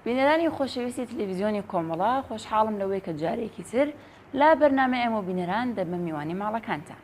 بینەرانی خۆشەویستی تەلەڤیزیۆنی کۆمەڵە خۆشحاڵم لەوەی کە جارێکی تر لا بەرنامە ئێمە بینەران دەبمە میوانی ماڵەکانتان.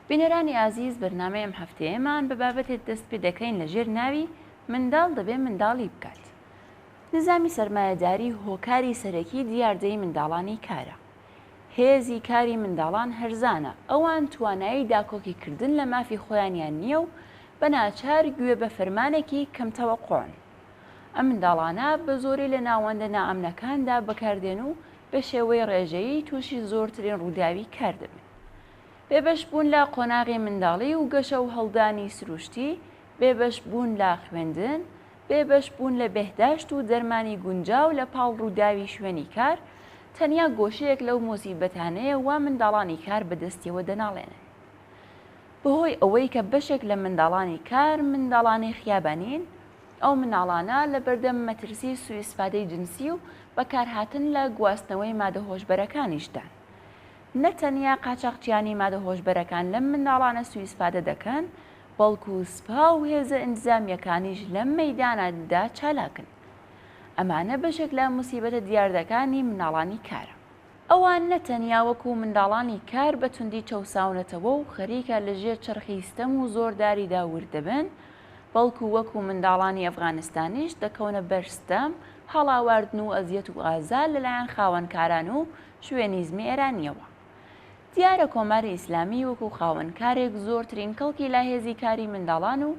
بینەرانی ئازیز بەرنامەیەم هەفتەیەمان بە بابەتێک دەست پێ دەکەین لە ژێر ناوی منداڵ دەبێ منداڵی بکات. نظامی سەرمایەداری هۆکاری سەرەکی دیاردەی منداڵانی کارە. هێزی کاری منداڵان هەرزانە، ئەوان توانایی داکۆکیکردن لە مافی خۆیانیان نییە و بە ناچار گوێ بە فەرمانێکی کەمتەوەقۆن. ئەم منداڵانە بە زۆری لە ناوەندە نائەمنەکاندا بەکاردێن و بە شێوەی ڕێژەیی تووشی زۆرترین ڕووداوی کار دەبن. بێبەش بوون لە قۆناغی منداڵی و گەشە و هەڵدانی سروشتی، بێبەش بوون لە خوێندن، بێبەش بوون لە بەهداشت و دەرمانی گونجاو لە پاڵ ڕووداوی شوێنی کار، تەنیا گۆشەیەک لەو مۆسیبەتانەیە وا منداڵانی کار بەدەستیەوە دەناڵێنن. بەهۆی ئەوەی کە بەشێک لە منداڵانی کار منداڵانی خیابانین، ئەو مناڵانە لە بەردەم مەترسی سوءئیستفادەی جنسی و بەکارهاتن لە گواستنەوەی مادە هۆشبەرەکانیشدان. نەتەنیا قاچاقچیانی مادە هۆشبەرەکان لەم منداڵانە سوءئیستفادە دەکەن، بەڵکو سوپا و هێزە ئەنجامیەکانیش لەم مەیدانەدا چالاکن. ئەمانە بەشێک لە موسیبەتە دیاردەکانی مناڵانی کارە. ئەوان نەتەنیا وەکو منداڵانی کار بە توندی چەوساونەتەوە و خەریکە لە ژێر چرخی ستەم و زۆرداریدا وردەبن، بەڵکو وەکو منداڵانی ئەفغانستانیش دەکەونە بەرستەم، هەڵاواردن و ئەزیەت و ئازار لەلایەن خاوەنکاران و شوێنیزمی ئێرانیەوە. دیارە کۆماری ئیسلامی وەکو خاوەنکارێک زۆرترین کەڵکی لا هێزی کاری منداڵان و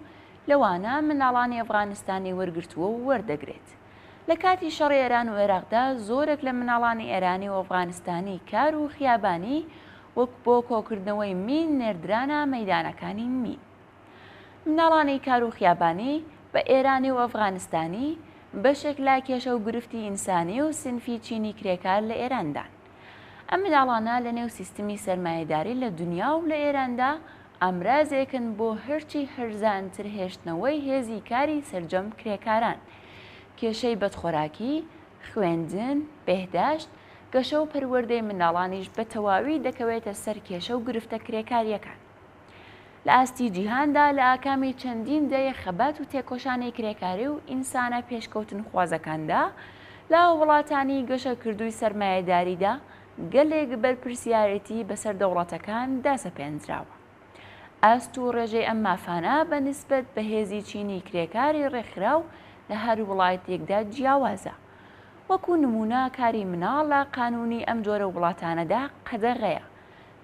لەوانە منداڵانی ئەفغانستانی وەرگرتووە و وەردەگرێت. لە کاتی شەڕی ئێران و عێراقدا زۆرێک لە مناڵانی ئێرانی و ئەفغانستانی کار و خیابانی وەک بۆ کۆکردنەوەی مین نێردرانە مەیدانەکانی مین. مناڵانی کار و خیابانی بە ئێرانی و ئەفغانستانی بەشێک لا کێشە و گرفتی ئینسانی و سنفی چینی کرێکار لە ئێراندان. ئەم مناڵانە لە نێو سیستمی سەرمایەداری لە دنیا و لە ئێراندا ئامرازێکن بۆ هەرچی هەرزانتر هێشتنەوەی هێزی کاری سەرجەم کرێکاران، کێشەی بەدخۆراکی، خوێندن، بێهداشت، گەشە و پەروەردەی مناڵانیش بە تەواوی دەکەوێتە سەر کێشە و گرفتە کرێکاریەکان. لە ئاستی جیهاندا لە ئاکامی چەندین دەیە خەبات و تێکۆشانی کرێکاری و ئینسانە پێشکەوتن خوازەکاندا لە وڵاتانی گەشە کردووی سەرمایەداریدا گەلێک بەرپرسیارەتی بەسەر دەوڵەتەکان داسەپێنراوە. ئاست و ڕێژەی ئەم مافانە بە نسبەت بە هێزی چینی کرێکاری ڕێکخراو لە هەر وڵاتێکدا جیاوازە. وەکو نمونە کاری مناڵ لە قانونی ئەم جۆرە وڵاتانەدا قەدەغەیە.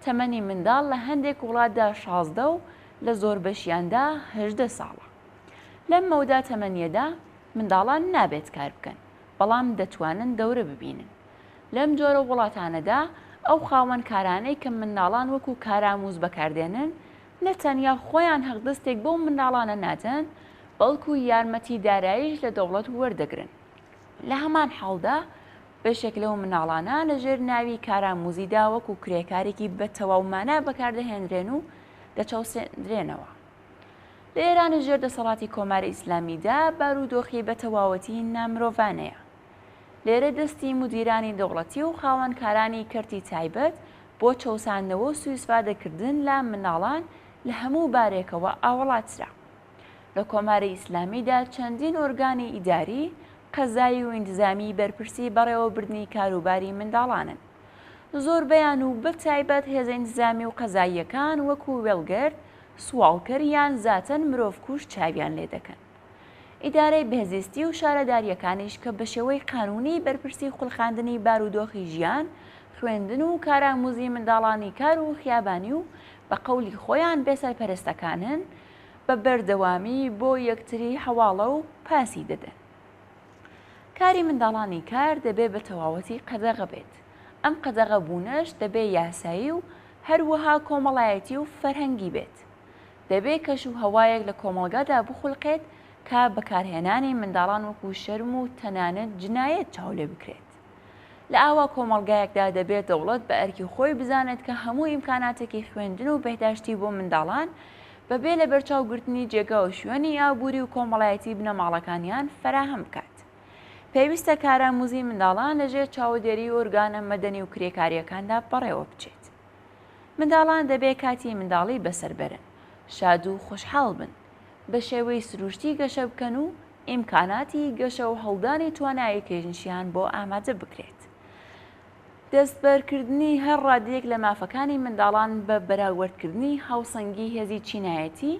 تەمەنی منداڵ لە هەندێک وڵاتدا 16 و لە زۆر بەشیاندا 18 ساڵە. لەم مەودا تەمەنیەدا منداڵان نابێت کار بکەن، بەڵام دەتوانن دەورە ببینن. لەم جۆرە وڵاتانەدا ئەو خاوەن کارانەی کە منداڵان وەکو کاراموز بەکاردێنن نەتەنیا خۆیان هەڵدەستێک بۆ منداڵانە ناتەن، بەڵکو یارمەتی داراییش لە دەوڵەت وەردەگرن. لە هەمان حاڵدا بەشێک لەو مناڵانە لەژێر ناوی کاراموزیدا وەکو کرێکارێکی بە تەواومانە بەکاردەهێنرێن و دەچەوسێنرێنەوە. لە ئێرانە ژێر دەسەڵاتی کۆماری ئیسلامیدا بارودۆخی بە تەواوەتی نامرۆڤانەیە. لێرە دەستی مدیرانی دەوڵەتی و خاوەنکارانی کەرتی تایبەت بۆ چەوساندنەوە و سوءیسفادەکردن لە مناڵان لە هەموو بارێکەوە ئاوەڵاترا. لە کۆماری ئیسلامیدا چەندین ئۆرگانی ئیداری، قەزایی و ئینتزامی بەرپرسی بەڕێوەبردنی کاروباری منداڵانن. زۆر بەیان و بەتایبەت هێزە ئینتزامی و قەزاییەکان وەکو وێڵگەرد، سواڵکەر یان زاتەن مرۆڤکوژ چاویان لێ دەکەن. ئیدارەی بەهزیستی و شارەداریەکانیش کە بە شێوەی قانونی بەرپرسی خوڵخاندنی بارودۆخی ژیان، خوێندن و کاراموزی منداڵانی کار و خیابانی و بە قەولی خۆیان بێسەرپەرستەکانن، بە بەردەوامی بۆ یەکتری هەواڵە و پاسی دەدەن. کاری منداڵانی کار دەبێت بە تەواوەتی قەدەغە بێت. ئەم قەدەغە بوونەش دەبێت یاسایی و هەروەها کۆمەڵایەتی و فەرهەنگی بێت. دەبێت کەش و هەوایەک لە کۆمەڵگادا بخولقێت کە بەکارهێنانی منداڵان وەکو شەرم و تەنانەت جنایەت چاو لێ بکرێت. لە ئاوا کۆمەڵگایەکدا دەبێت دەوڵەت بە ئەرکی خۆی بزانێت کە هەموو ئیمکاناتێکی خوێندن و بەهداشتی بۆ منداڵان بەبێ لە بەرچاوگرتنی جێگا و شوێنی ئابووری و کۆمەڵایەتی بنەماڵەکانیان فراهەم بکات. پێویستە کاراموزی منداڵان لەژێر چاودێری ئۆرگانە مەدەنی و کرێکاریەکاندا بەڕێوە بچێت. منداڵان دەبێت کاتی منداڵی بەسەربەرن، شاد و خۆشحاڵ بن، بە شێوەی سروشتی گەشە بکەن و ئیمکاناتی گەشە و هەڵدانی توانایی کێژنشیان بۆ ئامادە بکرێت. دەستبەرکردنی هەر ڕادەیەک لە مافەکانی منداڵان بە بەراوردکردنی هاوسەنگی هێزی چینایەتی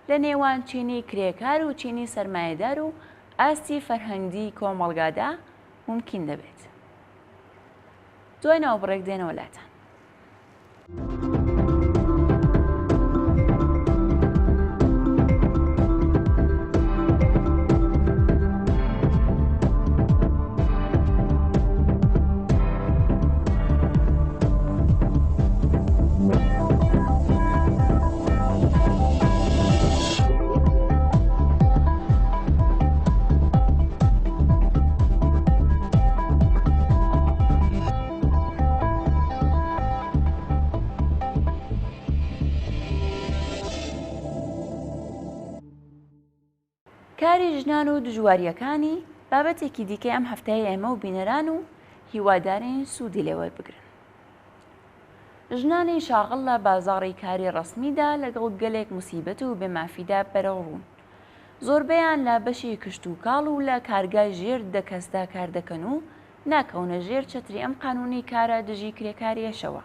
لە نێوان چینی کرێکار و چینی سەرمایەدار و ئاستی فەرهەنگی کۆمەڵگادا ممکن دەبێت. دوای ناوبڕێک دێنەوە لاتان. کاری ژنان و دژواریەکانی بابەتێکی دیکەی ئەم هەفتەیە ئێمە و بینەران و هیوادارین سوودی لێوە بگرن. ژنانی شاغڵ لە بازاڕی کاری ڕەسمیدا لەگەڵ گەلێک موسیبەت و بێمافیدا بەرەوڕوون. زۆربەیان لە بەشی کشت و کاڵ و لە کارگای ژێر دەکەسدا کار دەکەن و ناکەونە ژێر چەتری ئەم قانونی کارە دژی کرێکاریەشەوە،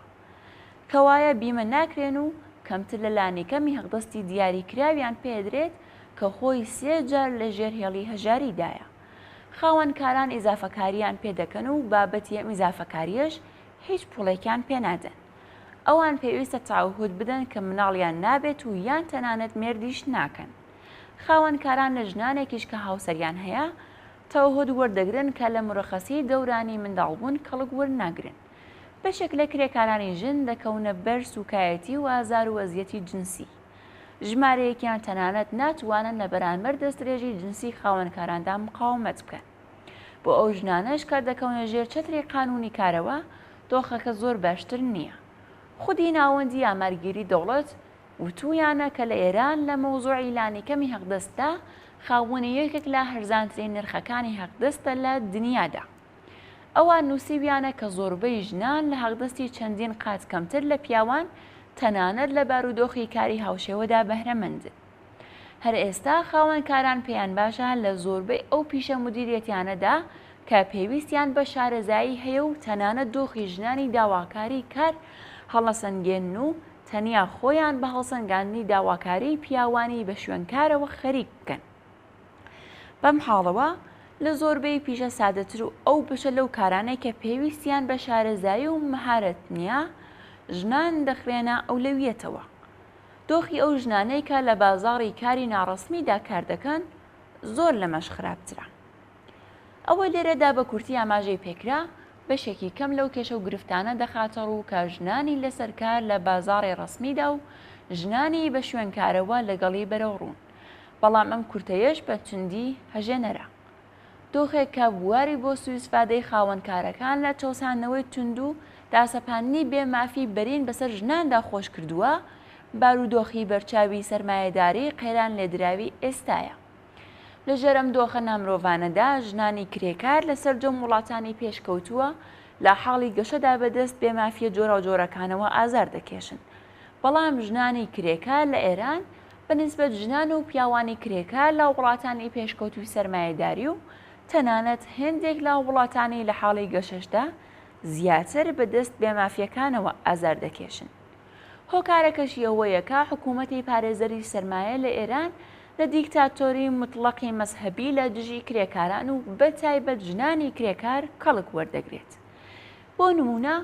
کەوایە بیمە ناکرێن و کەمتر لە لانیکەمی هەڵدەستی دیاریکراویان پێدرێت کە خۆی 3 جار لە ژێر هێڵی هەژاریدایە. خاوەنکاران ئیزافەکاریان پێدەکەن و بابەتی ئەم ئیزافەکاریەش هیچ پوڵێکیان پێنادەن. ئەوان پێویستە تعهود بدەن کە مناڵیان نابێت و یان تەنانەت مێردیش ناکەن. خاوەنکاران لە ژنانێکیش کە هاوسەریان هەیە تەوهۆد وەردەگرن کە لە مرەخەسی دەورانی منداڵبوون کەڵک وەرناگرن. بەشێک لە کرێکارانی ژن دەکەونە بەر سوکایەتی و ئازار و ئەزیەتی جنسی. ژمارەیەکیان تەنانەت ناتوانن لە بەرامبەر دەستدرێژی جنسی خاوەنکاراندا مقاومەت بکەن. بۆ ئەو ژنانەش کە دەکەونە ژێر چەتری قانونی کارەوە، دۆخەکە زۆر باشتر نییە. خودی ناوەندی ئامارگیری دەوڵەت وتویانە کە لە ئێران لە مەوزوعی لانیکەمی هەقدەستدا خاوەنی یەکێک لە هەرزانترین نرخەکانی هەقدەستە لە دنیادا. ئەوان نووسیویانە کە زۆربەی ژنان لە هەقدەستی چەندین قات کەمتر لە پیاوان تەنانەت لە بارودۆخی کاری هاوشێوەدا بەهرەمەندن. هەر ئێستا خاوەنکاران پێیان باشە لە زۆربەی ئەو پیشە مدیریەتیانەدا کە پێویستیان بە شارەزایی هەیە و تەنانەت دۆخی ژنانی داواکاری کار هەڵەسەنگێن و تەنیا خۆیان بە هەڵسەنگاندنی داواکاری پیاوانی بە شوێنکارەوە خەریک بکەن. بەم حاڵەوە لە زۆربەی پیشە سادەتر و ئەو بشە لەو کارانەی کە پێویستیان بە شارەزایی و مەهارەت نییە، ژنان دەخرێنە ئەولەویەتەوە. دۆخی ئەو ژنانەی کە لە بازاڕی کاری ناڕەسمیدا کار دەکەن زۆر لەمەش خراپترە. ئەوە لێرەدا بە کورتی ئاماژەی پێکرا بەشێکی کەم لەو کێشە و گرفتانە دەخاتە ڕوو کە ژنانی لەسەرکار لە بازاڕی ڕەسمیدا و ژنانی بە شوێنکارەوە لەگەڵی بەرەو ڕوون. بەڵام ئەم کورتەیەش بە توندی هەژێنەرە. دۆخێک کە بواری بۆ سوءئیستفادەی خاوەنکارەکان لە چەوسانەوەی تند و داسەپاندنی بێمافی بەرین بەسەر ژناندا خۆش کردووە، بارودۆخی بەرچاوی سەرمایەداری قەیران لێدراوی ئێستایە. لە ژێرەم دۆخە نامرۆڤانەدا ژنانی کرێکار لەسەر جەم وڵاتانی پێشکەوتووە لە حاڵی گەشەدا بەدەست بێمافیە جۆرە و جۆرەکانەوە ئازار دەکێشن. بەڵام ژنانی کرێکار لە ئێران بەنسبەت ژنان و پیاوانی کرێکار لە وڵاتانی پێشکەوتوی سەرمایەداری و تەنانەت هێندێک لە وڵاتانی لە حاڵی گەشەشدا زیاتر بەدەست بێمافیەکانەوە ئازار دەکێشن. هۆکارەکەشی ئەوەیە کە حکوومەتی پارێزەری سەرمایە لە ئێران لە دیکتاتۆری مطلقی مەزهەبی لە دژی کرێکاران و بەتایبەت ژنانی کرێکار کەڵک وەردەگرێت. بۆ نمونە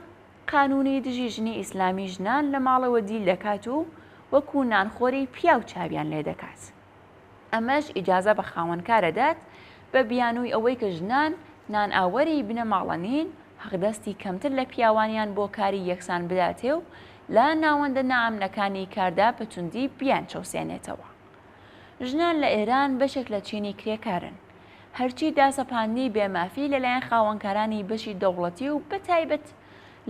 قانونی دژی ژنی ئیسلامی ژنان لە ماڵەوە دیل دەکات و وەکو نانخۆری پیاو چاویان لێ دەکات. ئەمەش ئیجازە بە خاوەنکارەدات بە بیانووی ئەوەی کە ژنان نان ئاوەری بنە ماڵە نین، هەقدەستی کەمتر لە پیاوانیان بۆ کاری یەکسان بداتێ و لە ناوەندە نائامنەکانی کاردا بە توندی بیان چەوسێنێتەوە. ژنان لە ئێران بەشێک لە چینی کرێکارن. هەرچی داسەپاندنی بێمافی لەلایەن خاوەنکارانی بەشی دەوڵەتی و بەتایبەت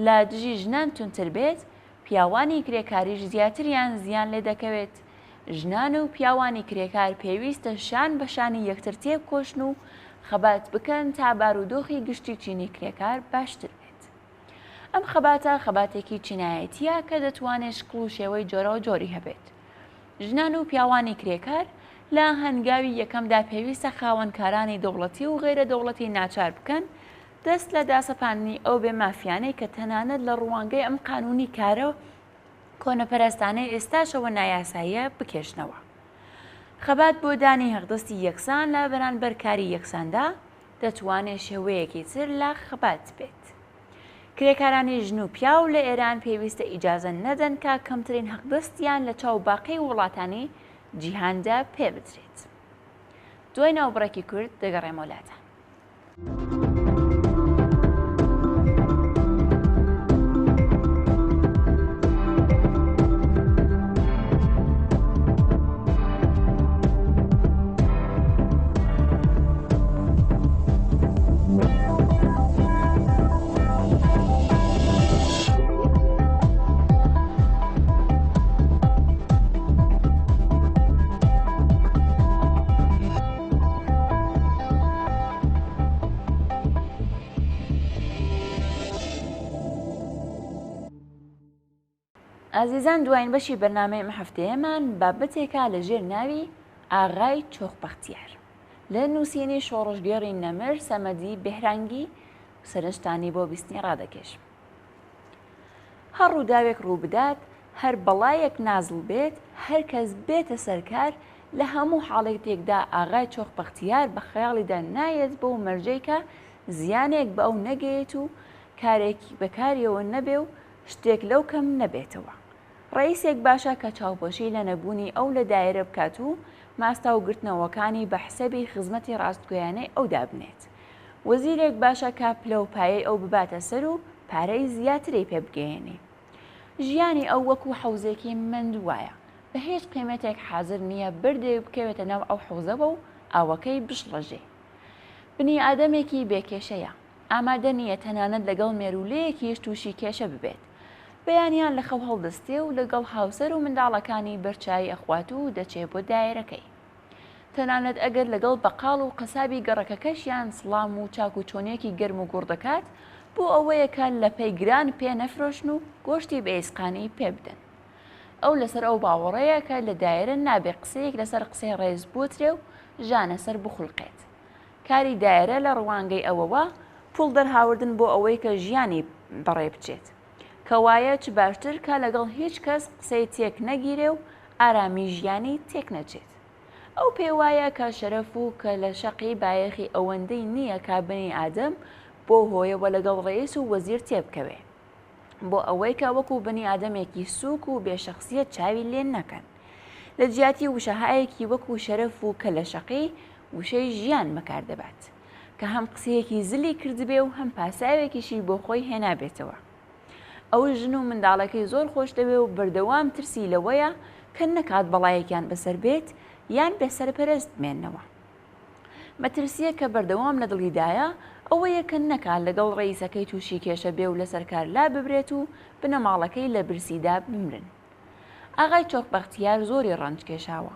لە دژی ژنان تونتر بێت، پیاوانی کرێکاریش زیاتریان زیان لێ دەکەوێت. ژنان و پیاوانی کرێکار پێویستە شان بە شانی یەکتر تێبکۆشن و خەبات بکەن تا بارودۆخی گشتی چینی کرێکار باشتر بێت. ئەم خەباتە خەباتێکی چینایەتیە کە دەتوانێت شکڵ و شێوەی جۆرە و جۆری هەبێت. ژنان و پیاوانی کرێکار لە هەنگاوی یەکەمدا پێویستە خاوەنکارانی دەوڵەتی و غیرە دەوڵەتی ناچار بکەن دەست لە داسەپاندنی ئەو بێمافیانەی کە تەنانەت لە ڕوانگەی ئەم قانونی کارە کۆنەپەرستانەی ئێستاشەوە نایاساییە بکێشنەوە. خەبات بۆ دانی هەقدەستی یەکسان لە بەرانبەر کاری یەکساندا دەتوانێت شێوەیەکی تر لە خەبات بێت. کرێکارانی ژن و پیاو لە ئێران پێویستە ئیجازە نەدەن کە کەمترین هەقدەستیان لە چاو باقی وڵاتانی جیهاندا پێ بدرێت. دوای ناوبڕێکی کورد دەگەڕێمە وڵاتان. ئازیزان، دوایین بەشی بەرنامەی ئەم هەفتەیەمان بابەتێکە لە ژێر ناوی ئاغای چۆخبەختیار لە نووسینی شۆڕژگێڕی نەمر سەمەدی بێهرانگی سەرنجتانی بۆ بیستنی ڕادەکێشم. هەر ڕووداوێک ڕوو بدات، هەر بەڵایەک نازڵ بێت، هەر کەس بێتە سەرکار لە هەموو حاڵێکێکدا ئاغای چۆخبەختیار بە خەیاڵیدا نایەت بۆ مەرجەیکە زیانێک بە ئەو نەگەیت و کارێکی بەکاریەوە نەبێ و شتێک لەو کەم نەبێتەوە. ڕئیسێک باشە کە چاوپۆشی لە نەبوونی ئەو لە دایرە بکات و ماستا و گرتنەوەکانی بە حسەبی خزمەتی ڕاستگۆیانەی ئەودا بنێت. وەزیرێک باشە کە پلە و پایەی ئەو بباتە سەر و پارەی زیاتری پێ بگەێنێ. ژیانی ئەو وەکو حەوزێکی مندوایە، بە هیچ قیمەتێک حازر نییە بردێ بکەوێتە ناو ئەو حەوزەوە و ئاوەکەی بشڵەژێ. بنی ئادەمێکی بێکێشەیە، ئامادە نییە تەنانەت لەگەڵ مێرولەیەکیش تووشی کێشە ببێت. بەیانیان لە خەو هەڵدەستێ و لەگەڵ هاوسەر و منداڵەکانی بەرچاوی ئەخوات و دەچێت بۆ دایرەکەی. تەنانەت ئەگەر لەگەڵ بەقاڵ و قەسابی گەڕەکەکەشیان سڵام و چاک و چۆنێکی گەرم و گوڕ دەکات بۆ ئەوەیەکە لە پەیگران پێ نەفرۆشن و گۆشتی بە ئیسقانی پێ بدەن. ئەو لەسەر ئەو باوەڕەیە کە لە دایرە نابێ قسەیەک لەسەر قسەی ڕێز بۆترێ و ژانە سەر بخولقێت. کاری دایرە لە ڕوانگەی ئەوەوە پوڵ دەرهاوردن بۆ ئەوەی کە ژیانی بەڕێ بچێت، کە وایە چ باشتر کە لەگەڵ هیچ کەس قسەی تێک نەگیرێ و ئارامی ژیانی تێک نەچێت. ئەو پێ وایە کە شەرەف و کە لە شەقی بایەخی ئەوەندەی نییە کابنی ئادەم بۆ هۆیەوە لەگەڵ ڕئیس و وەزیر تێبکەوێ، بۆ ئەوەی کە وەکو بنی ئادەمێکی سووک و بێشەخصیەت چاوی لێن نەکەن. لە جیاتی وشەهایەکی وەکو شەرەف و کە لە شەقی وشەی ژیان بەکار دەبات، کە هەم قسەیەکی زلی کردبێ و هەم پاساوێکیشی بۆ خۆی هێنابێتەوە. ئەو ژن و منداڵەکەی زۆر خۆش دەوێ و بەردەوام ترسی لەوەیە کە نەکات بەڵایەکیان بەسەر بێت یان بێسەرپەرست بمێننەوە. مەترسیە کە بەردەوام لە دڵیدایە ئەوەیە کە نەکات لەگەڵ ڕئیسەکەی تووشی کێشە بێ و لەسەر کار لا ببرێت و بنەماڵەکەی لە برسیدا بمرن. ئاغای چۆکبەختیار زۆری ڕەنج کێشاوە،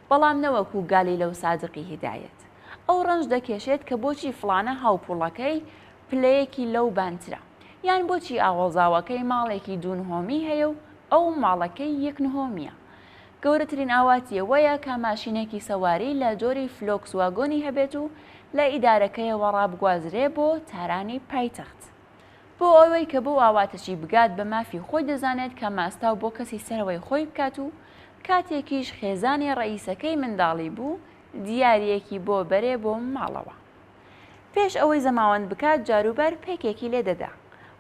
بەڵام نەوەکو گالی لەو سادقی هیدایەت. ئەو ڕەنج دەکێشێت کە بۆچی فڵانە هاوپوڵەکەی پلەیەکی لەو بانترە، یان بۆچی ئاوەڵزاوەکەی ماڵێکی دوونهۆمی هەیە و ئەو ماڵەکەی یەک نهۆمیە. گەورەترین ئاواتی ئەوەیە کە ماشینێکی سەواری لە جۆری فلۆکس واگۆنی هەبێت و لە ئیدارەکەیەوە ڕابگوازرێ بۆ تارانی پایتەخت. بۆ ئەوەی کە بۆ ئاواتەشی بگات بە مافی خۆی دەزانێت کە ماستا و بۆ کەسی سەرەوەی خۆی بکات و کاتێکیش خێزانی ڕئیسەکەی منداڵی بوو دیارەکی بۆ بەرێ بۆ ماڵەوە. پێش ئەوەی زەماوەند بکات جاروبار پێکێکی لێ دەدا،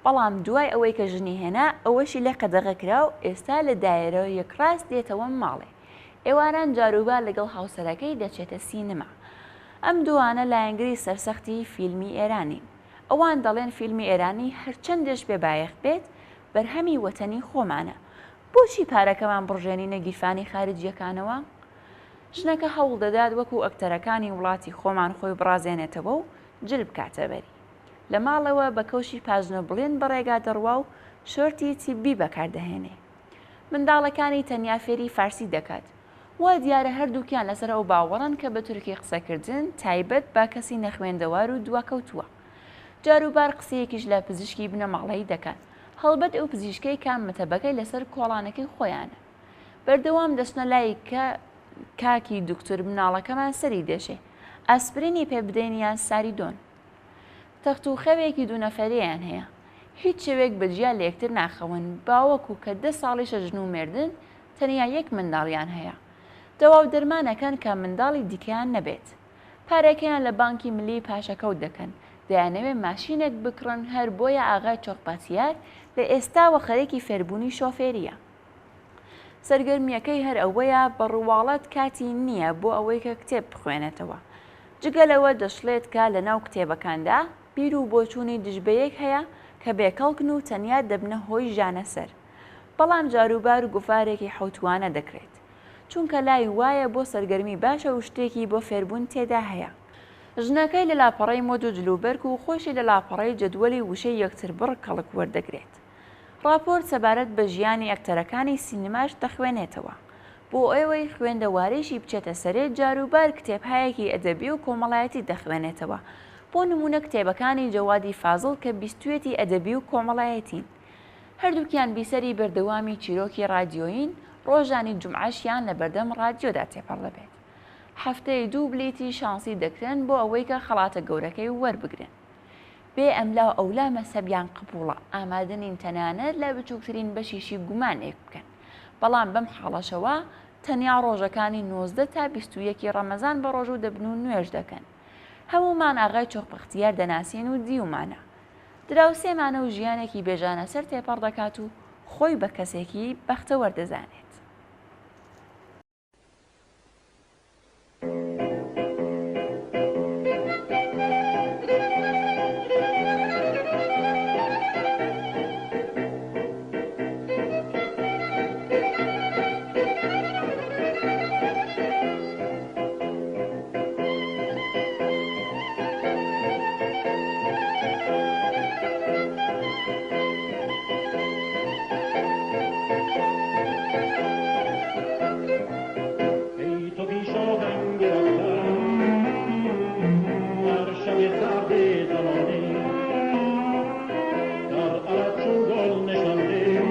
بەڵام دوای ئەوەی کە ژنی هێنا ئەوەشی لە قەدەغە کرا و ئێستا لە دایرەوە یەکڕاست دێتەوە ماڵێ. ئێواران جاروبار لەگەڵ هاوسەرەکەی دەچێتە سینەما. ئەم دوانە لایەنگری سەرسەختی فیلمی ئێرانی. ئەوان دەڵێن فیلمی ئێرانی هەرچەندێش بێبایەخ بێت بەرهەمی وەتەنی خۆمانە. بۆچی پارەکەمان بڕژێنینە گیرفانی خارجیەکانەوە؟ ژنەکە هەوڵ دەدات وەکو ئەکتەرەکانی وڵاتی خۆمان خۆی بڕازێنێتەوە و جلب کاتە بەری. لە ماڵەوە بە کەوشی پاژنە بڵێن بەڕێگا دەڕوا و شۆرتی تیبی بەکاردەهێنێ. منداڵەکانی تەنیا فێری فارسی دەکات. وا دیارە هەردووکیان لەسەر ئەو باوەڕن کە بە تورکی قسەکردن تایبەت با کەسی نەخوێندەوار و دواکەوتووە. جاروبار قسەیەکیش لە پزیشکی بنەماڵەیی دەکات. هەڵبەت ئەو پزیشکەی کام مەتەبەکەی لەسەر کۆڵانەکەی خۆیانە. بەردەوام دەچنە لای کاکی دکتۆر مناڵەکەمان سەری دێشێ. ئاسپرینی پێ بدەین یان ساریدۆن. تەخت و خەوێکی دوونەفەریان هەیە. هیچ شەوێک بەجیا لە یەکتر ناخەون، باوەکو کە 10 ساڵیشە ژن و مێردن تەنیا یەک منداڵیان هەیە. دەواو دەرمانەکەن کە منداڵی دیکەیان نەبێت. پارەکەیان لە بانکی ملی پاشەکەوت دەکەن. دەیانەوێت ماشینێک بکڕن، هەر بۆیە ئاغای چۆقپاتیار لە ئێستاوە خەرێکی فێربوونی شۆفێریە. سەرگەرمیەکەی هەر ئەوەیە بەڕواڵەت کاتی نییە بۆ ئەوەی کە کتێب بخوێنێتەوە. جگەلەوە دەشڵێت کە لە ناو کتێبەکاندا بیر و بۆچوونی دژبەیەک هەیە کە بێکەڵکن و تەنیا دەبنە هۆی ژانەسەر. بەڵام جاروبار و گوفارێکی حوتوانە دەکرێت، چونکە لای وایە بۆ سەرگەرمی باشە و شتێکی بۆ فێربوون تێدا هەیە. ژنەکەی لە لاپەڕەی مۆد و جلوبەرگ و خۆشی لە لاپەڕەی جەدوەلی وشەی یەکتر بڕ کەڵک وەردەگرێت. راپۆرت سەبارەت بە ژیانی ئەکتەرەکانی سینەماش دەخوێنێتەوە. بۆ ئێوەی خوێندەوارێشی بچێتە سەرێت جاروبار کتێبهایەکی ئەدەبی و کۆمەڵایەتی دەخوێنێتەوە. بۆ نمونە کتێبەکانی جەوادی فازڵ کە بیستوێتی ئەدەبی و کۆمەڵایەتین. هەردووکیان بیسەری بەردەوامی چیرۆکی رادیۆین، ڕۆژانی جومعەشیان لە بەردەم رادیۆدا تێپەڕ دەبێت. هەفتەی 2 بلیتی شانسی دەکرێن بۆ ئەوەی کە خەڵاتە گەورەکەی وەربگرن. بێ ئەملا ئەولا مەسەبیان قبوڵە، ئامادەنین تەنانەت لە بچووکترین بەشیشی گومانێک بکەن. بەڵام بەم حاڵەشەوە تەنیا ڕۆژەکانی 19 تا 21 ڕەمەزان بە ڕۆژ و دەبن و نوێژ دەکەن. هەمومان ئاغای چۆقبەختیار دەناسین و دیومانە. دراوسێمانە و ژیانێکی بێژانە سەر تێپەڕ دەکات و خۆی بە کەسێکی بەختەوەر دەزانێت. زمانی در عرب چون گل نشانده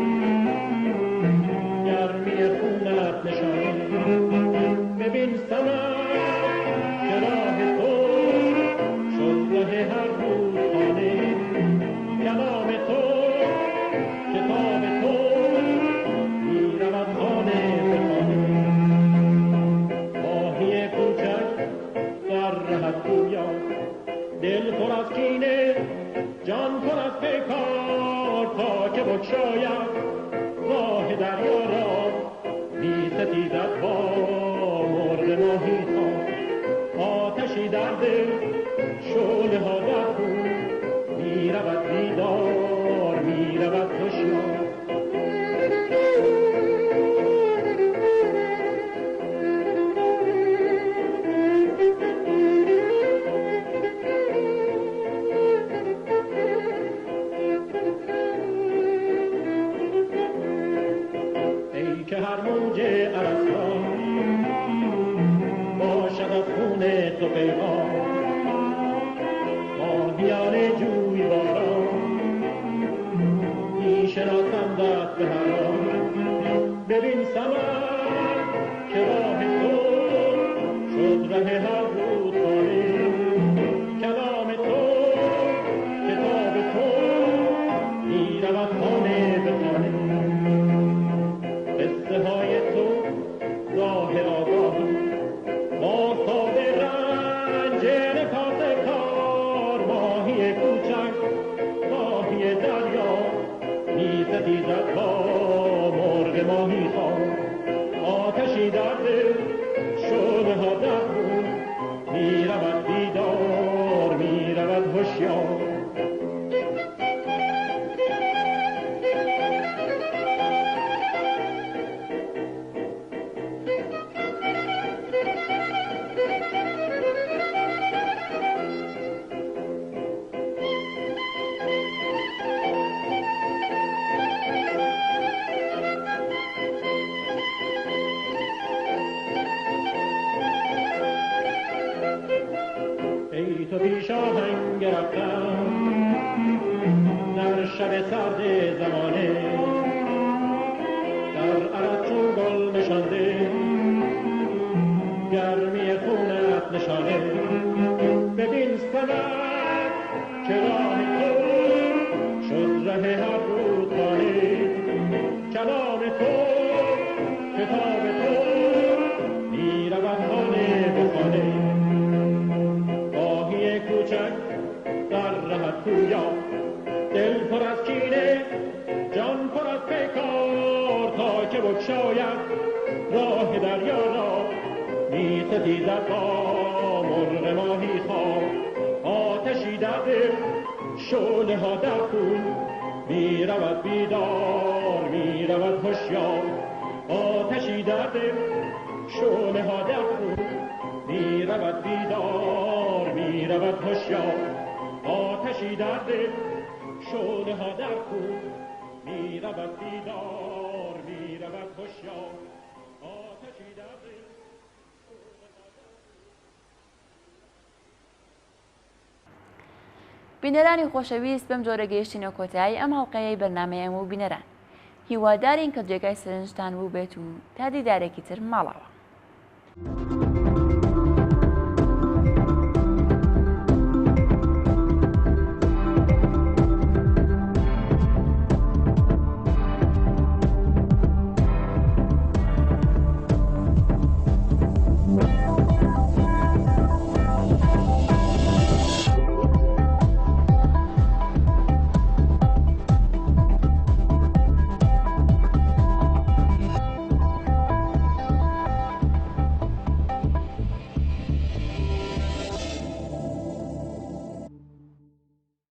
گرمی خونت نشانه ببین سمر که راه تو شد ره هر رودخانه کلام تو کتاب تو میرود خانه به خانه ماهی کوچک در رهت گویا دل پر از کینه جان پر از پیکار تا که بگشاید راه دریا را می ستیزد با مرغ ماهی ها آتشی در دل شعله ها در خون می رود بیدار می رود هوشیار که هر موج عرصان باشد از خون تو پیغام ماهیان جوی باران می شناسندت به هر آن ببین سمر که راه تو شد ره هر رودخانه کلام تو کتاب تو می رود خانه به خانه قصه های تو راه آگاهی با ساد رنج نکات کار ماهی کوچک ماهی دریا می ستیزد با مرغ ماهی خواه آتشی در دل شعله ها در خون می رود بیدار می رود هوشیار ای تو پیش آهنگ رفتم در شب سرد زمانه در عرب چون گل نشانده گرمی خونت نشانه ببین سمر که راه تو شد ره هر رودخانه کلام تو کتاب تو می رود خانه به خانه کوچک در رهت گویا دل پر از کینه جان پر از پیکار تا که بگشاید راه دریا را می ستیزد با مرغ ماهی خواه آتشی در دل شعله ها در خون می رود بیدار می رود هوشیار آتشی در دل شعله ها در خون می رود بیدار می رود هوشیار آتشی در دل شعله ها در خون می رود بیدار می رود هوشیار آتشی در دل بینەرانی خۆشەویست بەم جۆرە گەیشتینە کۆتایی ئەم هەڵقەیەی بەرنامەیەم و بینەران هیوادارین کە جێگای سەرنجتان بوو بێت و تا دیدارێکی تر ماڵەوە.